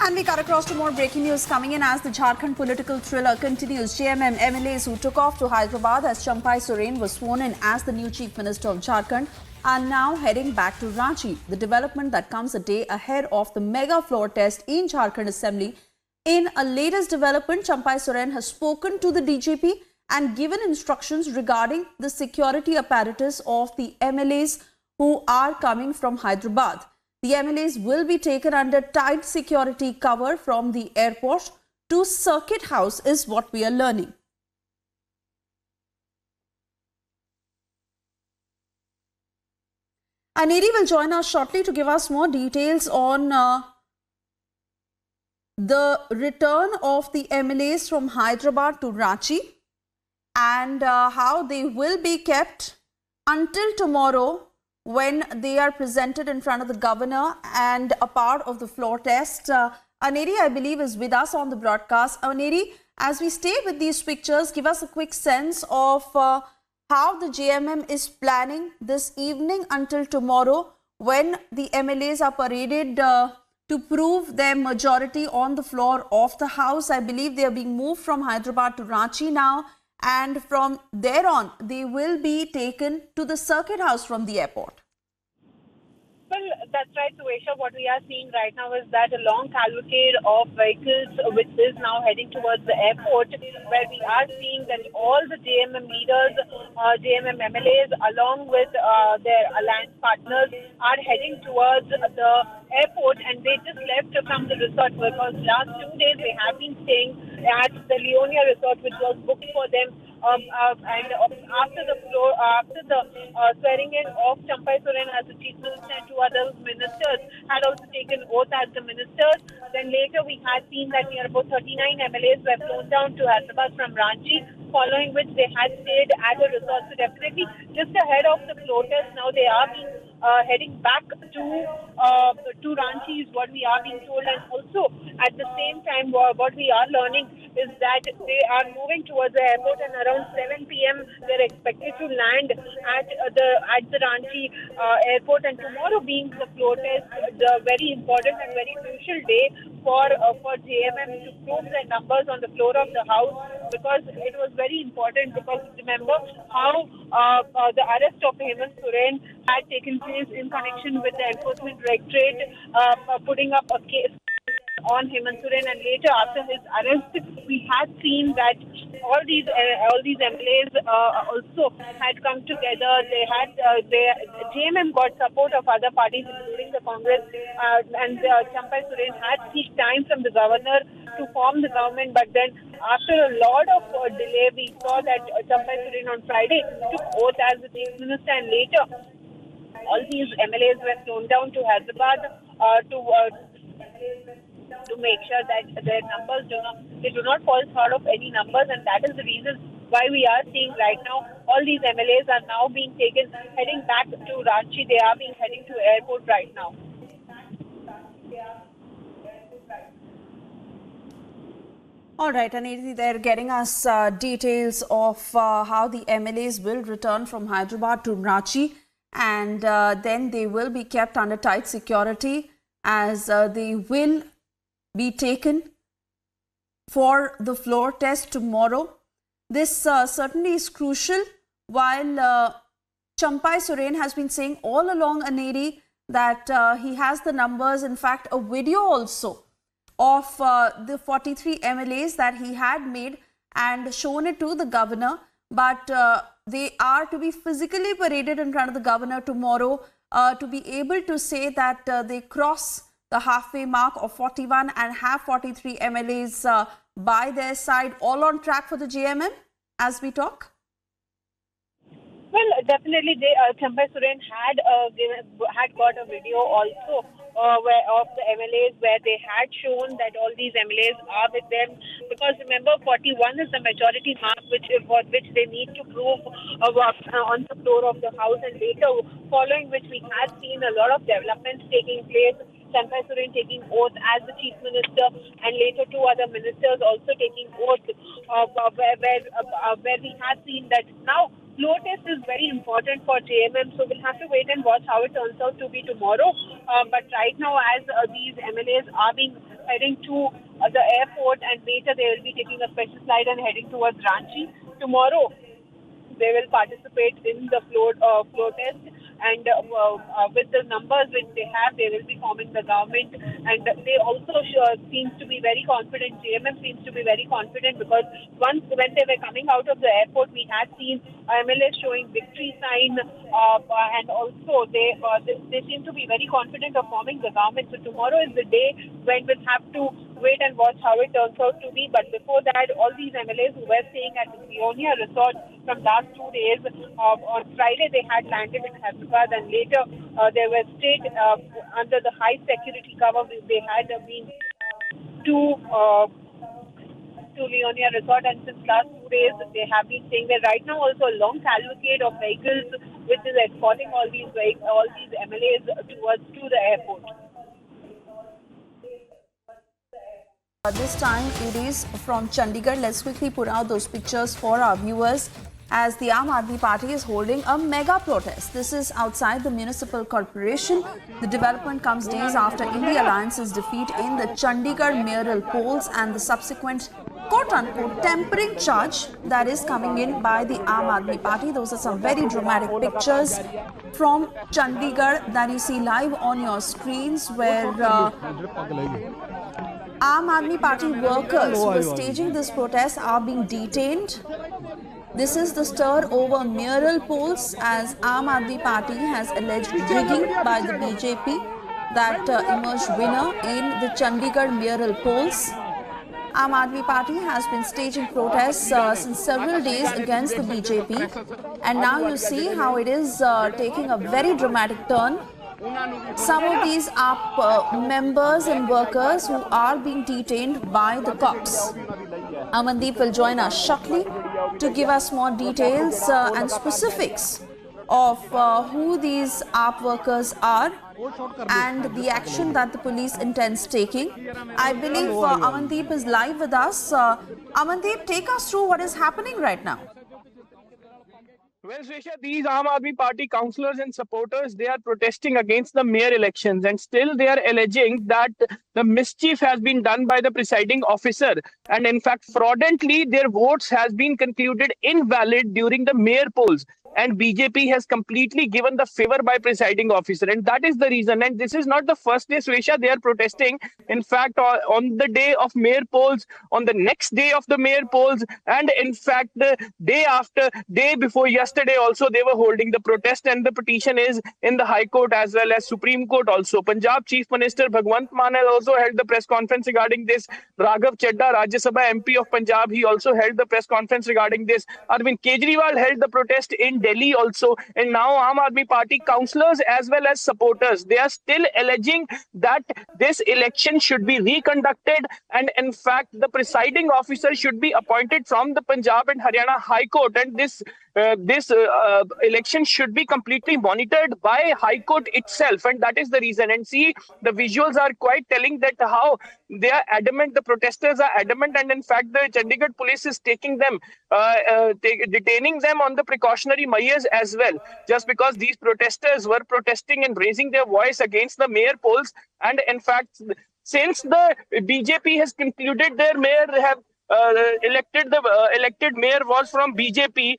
And we cut across to more breaking news coming in as the Jharkhand political thriller continues. JMM MLAs who took off to Hyderabad as Soren was sworn in as the new Chief Minister of Jharkhand are now heading back to Ranchi. The development that comes a day ahead of the mega floor test in Jharkhand Assembly. In a latest development, Soren has spoken to the DGP and given instructions regarding the security apparatus of the MLAs who are coming from Hyderabad. The MLAs will be taken under tight security cover from the airport to Circuit House is what we are learning. Aneri will join us shortly to give us more details on the return of the MLAs from Hyderabad to Ranchi and how they will be kept until tomorrow when they are presented in front of the governor and a part of the floor test. Aneri, I believe, is with us on the broadcast. Aneri, as we stay with these pictures, give us a quick sense of how the JMM is planning this evening until tomorrow when the MLAs are paraded to prove their majority on the floor of the house. I believe they are being moved from Hyderabad to Ranchi now, and from there on, they will be taken to the Circuit House from the airport. Well, that's right, Suesha. What we are seeing right now is that a long cavalcade of vehicles which is now heading towards the airport, where we are seeing that all the JMM leaders, JMM MLAs, along with their alliance partners, are heading towards the airport, and they just left from the resort because last 2 days they have been staying at the Leonia resort, which was booked for them. And after the swearing in of Soren as the Chief Minister and 2 other ministers had also taken oath as the ministers. Then later we had seen that near about 39 MLAs were flown down to Hyderabad from Ranchi, following which they had stayed at a resort. So definitely just ahead of the floor test, now they are being heading back to Ranchi is what we are being told. And also at the same time what we are learning is that they are moving towards the airport, and around 7 p.m. they're expected to land at the Ranchi airport. And tomorrow being the floor test, the very important and very crucial day for JMM to prove their numbers on the floor of the house, because it was very important, because remember how the arrest of Hemant Soren had taken place in connection with the Enforcement Directorate putting up a case on Hemant Soren, and later after his arrest we had seen that all these MLAs also had come together. They had JMM got support of other parties including the Congress, and Soren had seeked time from the governor to form the government, but then after a lot of delay we saw that Soren on Friday took oath as the Chief Minister, and later all these MLAs were flown down to Hyderabad to make sure that their numbers do not fall short of any numbers. And that is the reason why we are seeing right now all these MLAs are now being taken, heading back to Ranchi. They are being heading to airport right now. All right, Aneri, they're getting us details of how the MLAs will return from Hyderabad to Ranchi, and then they will be kept under tight security as they will be taken for the floor test tomorrow. This certainly is crucial, while Soren has been saying all along, Aneri, that he has the numbers, in fact a video also of the 43 MLAs that he had made and shown it to the governor, but they are to be physically paraded in front of the governor tomorrow to be able to say that they cross the halfway mark of 41 and have 43 MLAs by their side, all on track for the JMM as we talk? Well, definitely, Soren had got a video also of the MLAs where they had shown that all these MLAs are with them, because remember 41 is the majority mark which they need to prove on the floor of the house, and later following which we had seen a lot of developments taking place. Soren taking oath as the Chief Minister, and later 2 other ministers also taking oath, where we have seen that now floor test is very important for JMM, so we'll have to wait and watch how it turns out to be tomorrow. But right now, as these MLAs are being heading to the airport, and later they will be taking a special flight and heading towards Ranchi. Tomorrow, they will participate in the floor test, and with the numbers which they have, they will be forming the government. And they also seems to be very confident. JMM seems to be very confident, because once when they were coming out of the airport, we had seen MLAs showing victory sign, and also they seem to be very confident of forming the government. So tomorrow is the day when we'll have to wait and watch how it turns out to be. But before that, all these MLAs who were staying at the Leonia resort from last 2 days, on Friday they had landed in Hyderabad, and later they were stayed under the high security cover. They had been to Leonia resort, and since last 2 days they have been staying there. Right now also a long cavalcade of vehicles which is escorting all these MLAs to the airport. This time it is from Chandigarh. Let's quickly put out those pictures for our viewers, as the Aam Aadmi Party is holding a mega protest. This is outside the municipal corporation. The development comes days after India Alliance's defeat in the Chandigarh mayoral polls and the subsequent quote-unquote tempering charge that is coming in by the Aam Aadmi Party. Those are some very dramatic pictures from Chandigarh that you see live on your screens, where Aam Aadmi Party workers who were staging this protest are being detained. This is the stir over mayoral polls, as Aam Aadmi Party has alleged rigging by the BJP that emerged winner in the Chandigarh mayoral polls. Aam Aadmi Party has been staging protests since several days against the BJP, and now you see how it is taking a very dramatic turn. Some of these are members and workers who are being detained by the cops. Amandeep will join us shortly to give us more details and specifics of who these AAP workers are and the action that the police intends taking. I believe Amandeep is live with us. Amandeep, take us through what is happening right now. Well, Srisha, these Aam Aadmi Party councillors and supporters, they are protesting against the mayor elections, and still they are alleging that the mischief has been done by the presiding officer, and in fact fraudulently their votes has been concluded invalid during the mayor polls, and BJP has completely given the favor by presiding officer, and that is the reason. And this is not the first day, Srisha, they are protesting. In fact, on the day of mayor polls, on the next day of the mayor polls, and in fact the day before yesterday also, they were holding the protest, and the petition is in the High Court as well as Supreme Court also. Punjab Chief Minister Bhagwant Mann has also held the press conference regarding this. Raghav Chadha, Rajya Sabha MP of Punjab, he also held the press conference regarding this. Arvind Kejriwal held the protest in Delhi also, and now Aam Aadmi Party councillors as well as supporters, they are still alleging that this election should be reconducted, and in fact the presiding officer should be appointed from the Punjab and Haryana High Court, and this election should be completely monitored by High Court itself, and that is the reason. And see, the visuals are quite telling that how they are adamant, the protesters are adamant, and in fact the Chandigarh police is taking them, detaining them on the precautionary measures as well, just because these protesters were protesting and raising their voice against the mayor polls. And in fact, since the BJP has concluded their mayor have elected mayor was from BJP,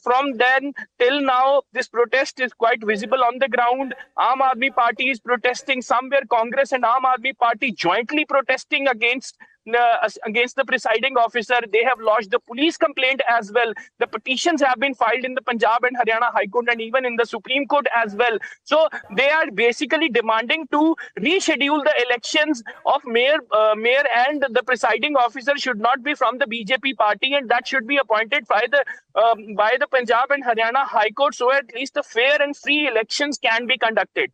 from then till now this protest is quite visible on the ground. Aam Aadmi Party is protesting, somewhere Congress and Aam Aadmi Party jointly protesting against the presiding officer. They have lodged the police complaint as well. The petitions have been filed in the Punjab and Haryana High Court and even in the Supreme Court as well. So they are basically demanding to reschedule the elections of mayor and the presiding officer should not be from the BJP party, and that should be appointed by the Punjab and Haryana High Court, so at least the fair and free elections can be conducted.